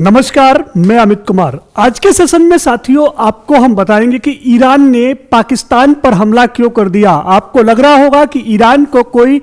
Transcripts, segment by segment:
नमस्कार, मैं अमित कुमार। आज के सेशन में साथियों आपको हम बताएंगे कि ईरान ने पाकिस्तान पर हमला क्यों कर दिया। आपको लग रहा होगा कि ईरान को कोई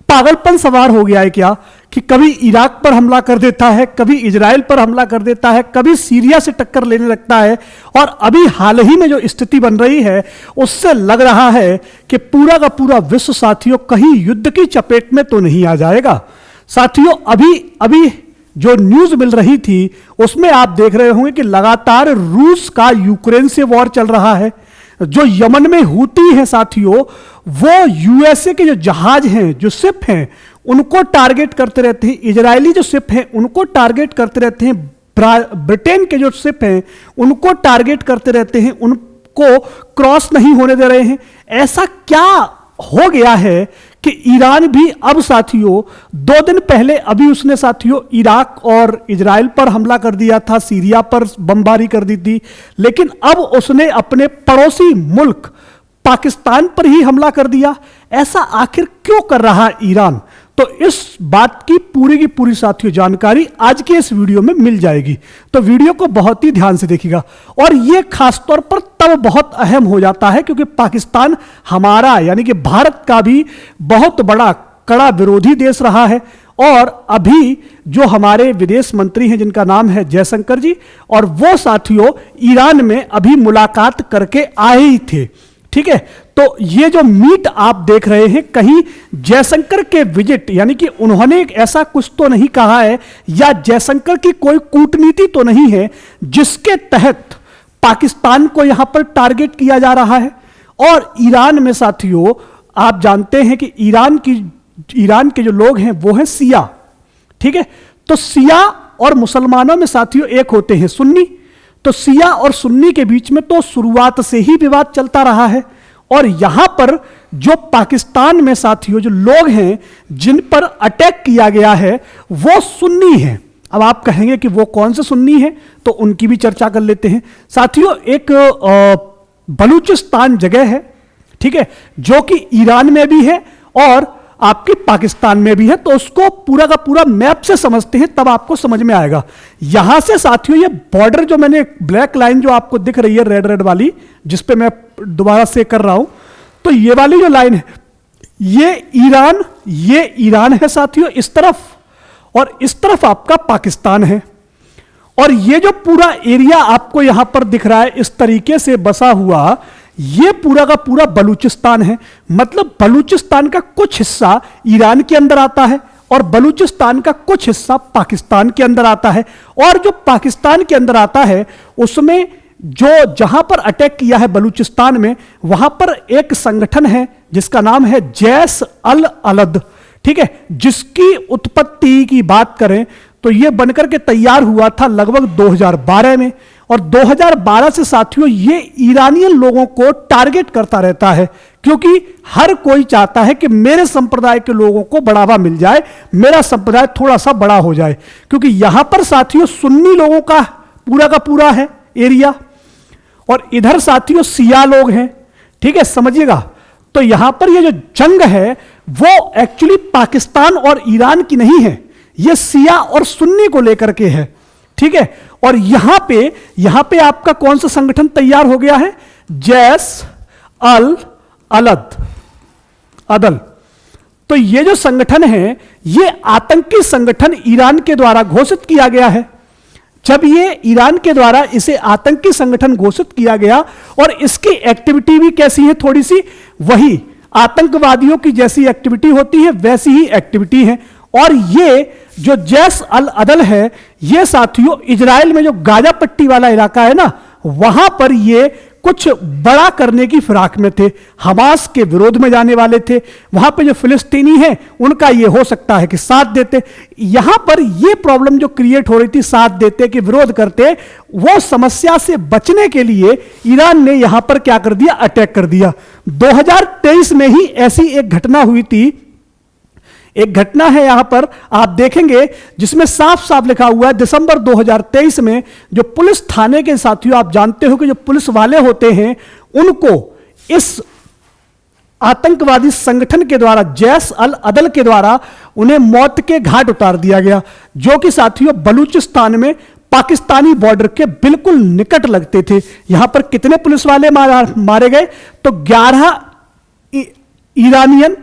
पागलपन सवार हो गया है क्या, कि कभी इराक पर हमला कर देता है, कभी इजराइल पर हमला कर देता है, कभी सीरिया से टक्कर लेने लगता है। और अभी हाल ही में जो स्थिति बन रही है उससे लग रहा है कि पूरा का पूरा विश्व साथियों कहीं युद्ध की चपेट में तो नहीं आ जाएगा। साथियों अभी जो न्यूज मिल रही थी उसमें आप देख रहे होंगे कि लगातार रूस का यूक्रेन से वॉर चल रहा है। जो यमन में हूती हैं साथियों, वो यूएसए के जो जहाज हैं, जो शिप हैं, उनको टारगेट करते रहते हैं। इजरायली जो शिप हैं उनको टारगेट करते रहते हैं। ब्रिटेन के जो शिप हैं उनको टारगेट करते रहते हैं, उनको क्रॉस नहीं होने दे रहे हैं। ऐसा क्या हो गया है कि ईरान भी अब साथियों 2 दिन पहले अभी उसने साथियों इराक और इजराइल पर हमला कर दिया था, सीरिया पर बमबारी कर दी थी, लेकिन अब उसने अपने पड़ोसी मुल्क पाकिस्तान पर ही हमला कर दिया। ऐसा आखिर क्यों कर रहा है ईरान? तो इस बात की पूरी साथियों जानकारी आज के इस वीडियो में मिल जाएगी, तो वीडियो को बहुत ही ध्यान से देखिएगा। और यह खासतौर पर तब बहुत अहम हो जाता है क्योंकि पाकिस्तान हमारा यानी कि भारत का भी बहुत बड़ा कड़ा विरोधी देश रहा है। और अभी जो हमारे विदेश मंत्री हैं जिनका नाम है जयशंकर जी, और वो साथियों ईरान में अभी मुलाकात करके आए ही थे। ठीक है, तो ये जो मीट आप देख रहे हैं, कहीं जयशंकर के विजिट यानी कि उन्होंने एक ऐसा कुछ तो नहीं कहा है या जयशंकर की कोई कूटनीति तो नहीं है जिसके तहत पाकिस्तान को यहां पर टारगेट किया जा रहा है। और ईरान में साथियों आप जानते हैं कि ईरान के जो लोग हैं वो हैं सिया। ठीक है, तो सिया और मुसलमानों में साथियों एक होते हैं सुन्नी। तो सिया और सुन्नी के बीच में तो शुरुआत से ही विवाद चलता रहा है। और यहां पर जो पाकिस्तान में साथियों जो लोग हैं जिन पर अटैक किया गया है वो सुन्नी हैं। अब आप कहेंगे कि वो कौन से सुन्नी हैं, तो उनकी भी चर्चा कर लेते हैं। साथियों एक बलूचिस्तान जगह है, ठीक है, जो कि ईरान में भी है और आपके पाकिस्तान में भी है। तो उसको पूरा का पूरा मैप से समझते हैं तब आपको समझ में आएगा। यहां से साथियों ये बॉर्डर जो मैंने ब्लैक लाइन जो आपको दिख रही है रेड वाली, जिस पे मैं दोबारा से कर रहा हूं, तो ये वाली जो लाइन है ये ईरान है साथियों इस तरफ, और इस तरफ आपका पाकिस्तान है। और ये जो पूरा एरिया आपको यहां पर दिख रहा है इस तरीके से बसा हुआ, ये पूरा का पूरा बलूचिस्तान है। मतलब बलूचिस्तान का कुछ हिस्सा ईरान के अंदर आता है और बलूचिस्तान का कुछ हिस्सा पाकिस्तान के अंदर आता है। और जो पाकिस्तान के अंदर आता है उसमें जो जहां पर अटैक किया है बलूचिस्तान में, वहां पर एक संगठन है जिसका नाम है जैश अल अदल। ठीक है, जिसकी उत्पत्ति की बात करें तो यह बनकर के तैयार हुआ था लगभग 2012 में। और 2012 से साथियों ये ईरानियन लोगों को टारगेट करता रहता है, क्योंकि हर कोई चाहता है कि मेरे संप्रदाय के लोगों को बढ़ावा मिल जाए, मेरा संप्रदाय थोड़ा सा बड़ा हो जाए। क्योंकि यहां पर साथियों सुन्नी लोगों का पूरा है एरिया, और इधर साथियों सिया लोग हैं। ठीक है, समझिएगा। तो यहां पर ये जो जंग है वो एक्चुअली पाकिस्तान और ईरान की नहीं है, ये सिया और सुन्नी को लेकर के है। ठीक है, और यहां पे आपका कौन सा संगठन तैयार हो गया है? जैश अल अदल। तो ये जो संगठन है ये आतंकी संगठन ईरान के द्वारा घोषित किया गया है। जब ये ईरान के द्वारा इसे आतंकी संगठन घोषित किया गया, और इसकी एक्टिविटी भी कैसी है, थोड़ी सी वही आतंकवादियों की जैसी एक्टिविटी होती है वैसी ही एक्टिविटी है। और ये जो जैश अल अदल है ये साथियों इजराइल में जो गाजा पट्टी वाला इलाका है ना, वहां पर ये कुछ बड़ा करने की फिराक में थे, हमास के विरोध में जाने वाले थे। वहां पे जो फिलिस्तीनी हैं उनका ये हो सकता है कि साथ देते। यहां पर ये प्रॉब्लम जो क्रिएट हो रही थी, साथ देते कि विरोध करते, वो समस्या से बचने के लिए ईरान ने यहां पर क्या कर दिया, अटैक कर दिया। 2023 में ही ऐसी एक घटना हुई थी। एक घटना है यहां पर आप देखेंगे जिसमें साफ साफ लिखा हुआ है दिसंबर 2023 में जो पुलिस थाने के साथियों, आप जानते हो कि जो पुलिस वाले होते हैं उनको इस आतंकवादी संगठन के द्वारा, जैश अल अदल के द्वारा उन्हें मौत के घाट उतार दिया गया, जो कि साथियों बलूचिस्तान में पाकिस्तानी बॉर्डर के बिल्कुल निकट लगते थे। यहां पर कितने पुलिस वाले मारे गए? तो 11 ईरानियन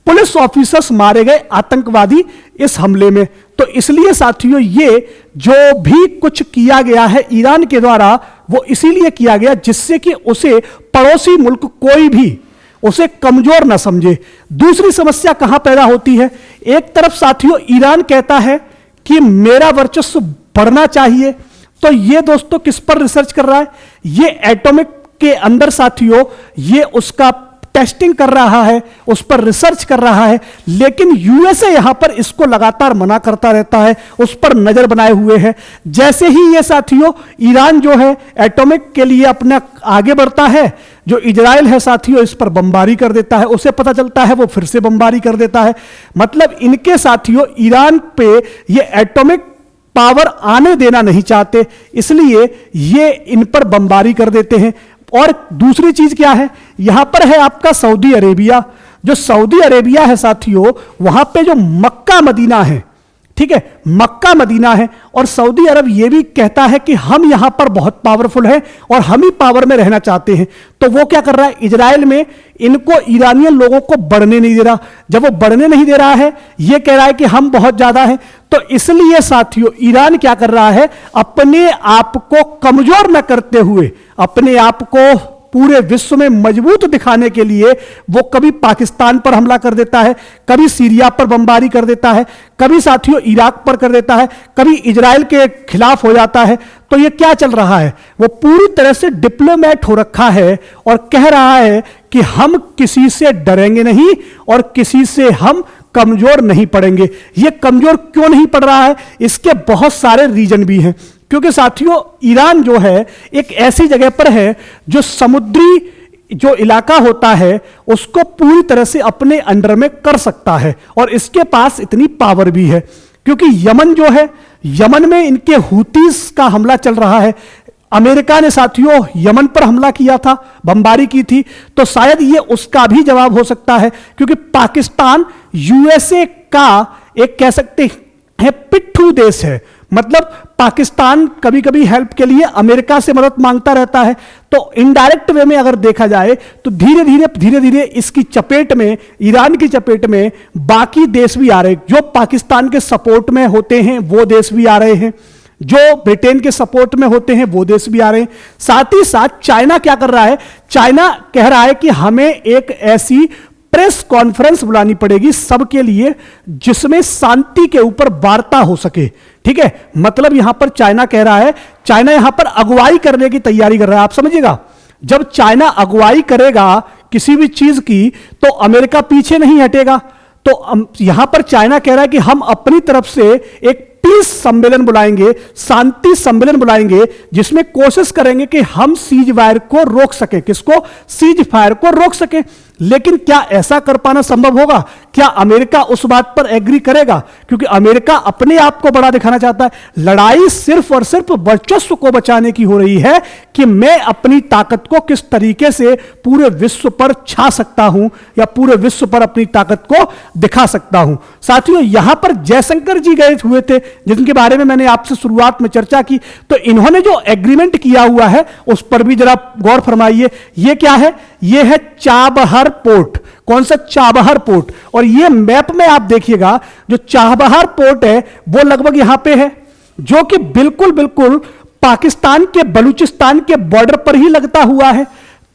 पुलिस ऑफिसर्स मारे गए आतंकवादी इस हमले में। तो इसलिए साथियों, ये जो भी कुछ किया गया है ईरान के द्वारा, वो इसीलिए किया गया जिससे कि उसे पड़ोसी मुल्क कोई भी उसे कमजोर ना समझे। दूसरी समस्या कहां पैदा होती है? एक तरफ साथियों ईरान कहता है कि मेरा वर्चस्व बढ़ना चाहिए, तो ये दोस्तों किस पर रिसर्च कर रहा है? ये एटॉमिक के अंदर साथियों ये उसका टेस्टिंग कर रहा है, उस पर रिसर्च कर रहा है, लेकिन यूएसए यहां पर इसको लगातार मना करता रहता है, उस पर नजर बनाए हुए है। जैसे ही ये साथियों ईरान जो है एटॉमिक के लिए अपना आगे बढ़ता है, जो इजराइल है साथियों इस पर बमबारी कर देता है, उसे पता चलता है वो फिर से बमबारी कर देता है। मतलब इनके साथियों ईरान पे ये एटॉमिक पावर आने देना नहीं चाहते, इसलिए ये इन पर बमबारी कर देते हैं। और दूसरी चीज क्या है? यहां पर है आपका सऊदी अरेबिया। जो सऊदी अरेबिया है साथियों, वहां पे जो मक्का मदीना है, ठीक है, मक्का मदीना है, और सऊदी अरब ये भी कहता है कि हम यहां पर बहुत पावरफुल हैं और हम ही पावर में रहना चाहते हैं। तो वो क्या कर रहा है? इजराइल में इनको ईरानियन लोगों को बढ़ने नहीं दे रहा। जब वो बढ़ने नहीं दे रहा है, ये कह रहा है कि हम बहुत ज्यादा हैं, तो इसलिए साथियों ईरान क्या कर रहा है? अपने आप को कमजोर न करते हुए, अपने आप को पूरे विश्व में मजबूत दिखाने के लिए वो कभी पाकिस्तान पर हमला कर देता है, कभी सीरिया पर बमबारी कर देता है, कभी साथियों इराक पर कर देता है, कभी इजराइल के खिलाफ हो जाता है। तो ये क्या चल रहा है? वो पूरी तरह से डिप्लोमेट हो रखा है और कह रहा है कि हम किसी से डरेंगे नहीं और किसी से हम कमजोर नहीं पड़ेंगे। ये कमजोर क्यों नहीं पड़ रहा है? इसके बहुत सारे रीजन भी हैं। क्योंकि साथियों ईरान जो है एक ऐसी जगह पर है जो समुद्री जो इलाका होता है उसको पूरी तरह से अपने अंडर में कर सकता है, और इसके पास इतनी पावर भी है। क्योंकि यमन जो है, यमन में इनके हूतीस का हमला चल रहा है। अमेरिका ने साथियों यमन पर हमला किया था, बमबारी की थी, तो शायद ये उसका भी जवाब हो सकता है। क्योंकि पाकिस्तान यूएसए का एक कह सकते हैं पिट्ठू देश है। मतलब पाकिस्तान कभी कभी हेल्प के लिए अमेरिका से मदद मांगता रहता है। तो इनडायरेक्ट वे में अगर देखा जाए तो धीरे धीरे इसकी चपेट में, ईरान की चपेट में बाकी देश भी आ रहे हैं। जो पाकिस्तान के सपोर्ट में होते हैं वो देश भी आ रहे हैं, जो ब्रिटेन के सपोर्ट में होते हैं वो देश भी आ रहे हैं। साथ ही साथ चाइना क्या कर रहा है? चाइना कह रहा है कि हमें एक ऐसी प्रेस कॉन्फ्रेंस बुलानी पड़ेगी सबके लिए जिसमें शांति के ऊपर वार्ता हो सके। ठीक है, मतलब यहां पर चाइना कह रहा है, चाइना यहां पर अगुवाई करने की तैयारी कर रहा है। आप समझिएगा, जब चाइना अगुवाई करेगा किसी भी चीज की तो अमेरिका पीछे नहीं हटेगा। तो यहां पर चाइना कह रहा है कि हम अपनी तरफ से एक पीस सम्मेलन बुलाएंगे, शांति सम्मेलन बुलाएंगे, जिसमें कोशिश करेंगे कि हम सीज फायर को रोक सके। किसको? सीज फायर को रोक सके। लेकिन क्या ऐसा कर पाना संभव होगा? क्या अमेरिका उस बात पर एग्री करेगा? क्योंकि अमेरिका अपने आप को बड़ा दिखाना चाहता है। लड़ाई सिर्फ और सिर्फ वर्चस्व को बचाने की हो रही है कि मैं अपनी ताकत को किस तरीके से पूरे विश्व पर छा सकता हूं या पूरे विश्व पर अपनी ताकत को दिखा सकता हूं। साथियों, यहां पर जयशंकर जी गए हुए थे, जिनके बारे में मैंने आपसे शुरुआत में चर्चा की। तो इन्होंने जो एग्रीमेंट किया हुआ है उस पर भी जरा गौर फरमाइए। यह क्या है? यह है चाबहार पोर्ट। कौन सा? Chabahar port. और यह मैप में आप देखिएगा, जो चाबहार पोर्ट है वो लगभग यहां पे है, जो कि बिल्कुल बिल्कुल पाकिस्तान के बलूचिस्तान के बॉर्डर पर ही लगता हुआ है।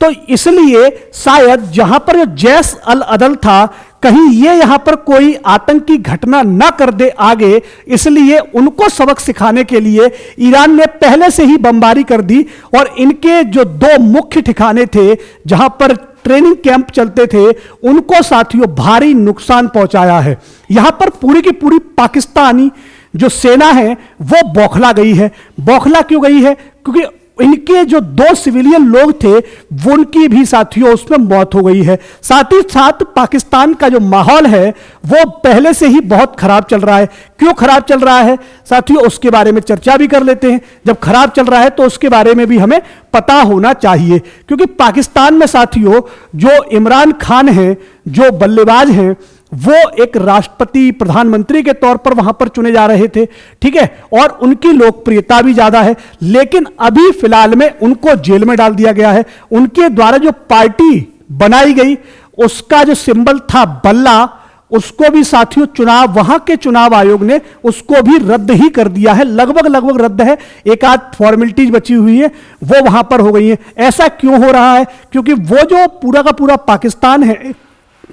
तो इसलिए शायद जहां पर जो जैश अल अदल था, कहीं ये यहां पर कोई आतंकी घटना ना कर दे आगे, इसलिए उनको सबक सिखाने के लिए ईरान ने पहले से ही बमबारी कर दी। और इनके जो दो मुख्य ठिकाने थे जहां पर ट्रेनिंग कैंप चलते थे, उनको साथियों भारी नुकसान पहुंचाया है। यहां पर पूरी की पूरी पाकिस्तानी जो सेना है वो बौखला गई है। बौखला क्यों गई है? क्योंकि इनके जो दो सिविलियन लोग थे वो उनकी भी साथियों उसमें मौत हो गई है। साथ ही साथ पाकिस्तान का जो माहौल है वो पहले से ही बहुत खराब चल रहा है। क्यों खराब चल रहा है साथियों, उसके बारे में चर्चा भी कर लेते हैं। जब खराब चल रहा है तो उसके बारे में भी हमें पता होना चाहिए। क्योंकि पाकिस्तान में साथियों जो इमरान खान हैं, जो बल्लेबाज हैं, वो एक राष्ट्रपति प्रधानमंत्री के तौर पर वहां पर चुने जा रहे थे, ठीक है, और उनकी लोकप्रियता भी ज्यादा है। लेकिन अभी फिलहाल में उनको जेल में डाल दिया गया है। उनके द्वारा जो पार्टी बनाई गई उसका जो सिंबल था बल्ला, उसको भी साथियों चुनाव, वहां के चुनाव आयोग ने उसको भी रद्द ही कर दिया है। लगभग रद्द है, एक आध फॉर्मेलिटीज बची हुई है वो वहां पर हो गई है। ऐसा क्यों हो रहा है? क्योंकि वो जो पूरा का पूरा पाकिस्तान है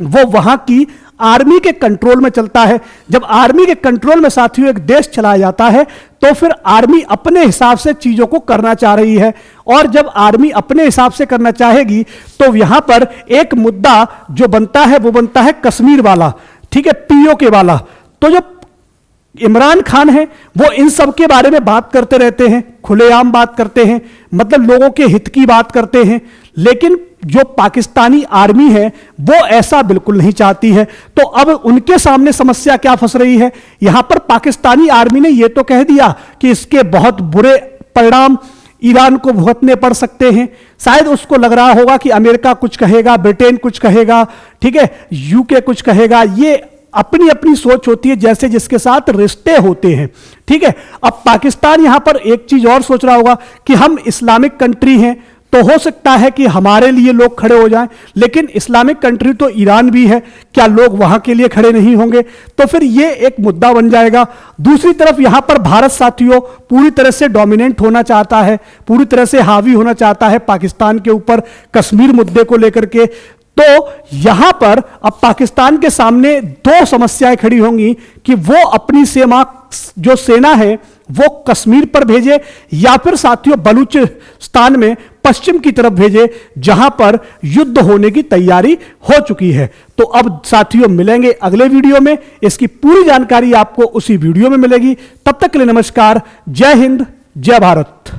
वो वहां की आर्मी के कंट्रोल में चलता है। जब आर्मी के कंट्रोल में साथियों एक देश चलाया जाता है तो फिर आर्मी अपने हिसाब से चीजों को करना चाह रही है, और जब आर्मी अपने हिसाब से करना चाहेगी तो यहां पर एक मुद्दा जो बनता है वो बनता है कश्मीर वाला, ठीक है, पीओके वाला। तो जो इमरान खान है वो इन सब के बारे में बात करते रहते हैं, खुलेआम बात करते हैं, मतलब लोगों के हित की बात करते हैं। लेकिन जो पाकिस्तानी आर्मी है वो ऐसा बिल्कुल नहीं चाहती है। तो अब उनके सामने समस्या क्या फंस रही है? यहां पर पाकिस्तानी आर्मी ने यह तो कह दिया कि इसके बहुत बुरे परिणाम ईरान को भुगतने पड़ सकते हैं। शायद उसको लग रहा होगा कि अमेरिका कुछ कहेगा, ब्रिटेन कुछ कहेगा, ठीक है, यूके कुछ कहेगा। ये अपनी अपनी सोच होती है, जैसे जिसके साथ रिश्ते होते हैं, ठीक है। अब पाकिस्तान यहां पर एक चीज और सोच रहा होगा कि हम इस्लामिक कंट्री हैं तो हो सकता है कि हमारे लिए लोग खड़े हो जाएं, लेकिन इस्लामिक कंट्री तो ईरान भी है, क्या लोग वहां के लिए खड़े नहीं होंगे? तो फिर ये एक मुद्दा बन जाएगा। दूसरी तरफ यहां पर भारत साथियों पूरी तरह से डोमिनेंट होना चाहता है, पूरी तरह से हावी होना चाहता है पाकिस्तान के ऊपर कश्मीर मुद्दे को लेकर के। तो यहां पर अब पाकिस्तान के सामने दो समस्याएं खड़ी होंगी कि वो अपनी जो सेना है वो कश्मीर पर भेजे या फिर साथियों बलूचिस्तान में पश्चिम की तरफ भेजे, जहां पर युद्ध होने की तैयारी हो चुकी है। तो अब साथियों मिलेंगे अगले वीडियो में, इसकी पूरी जानकारी आपको उसी वीडियो में मिलेगी। तब तक के लिए नमस्कार, जय हिंद, जय भारत।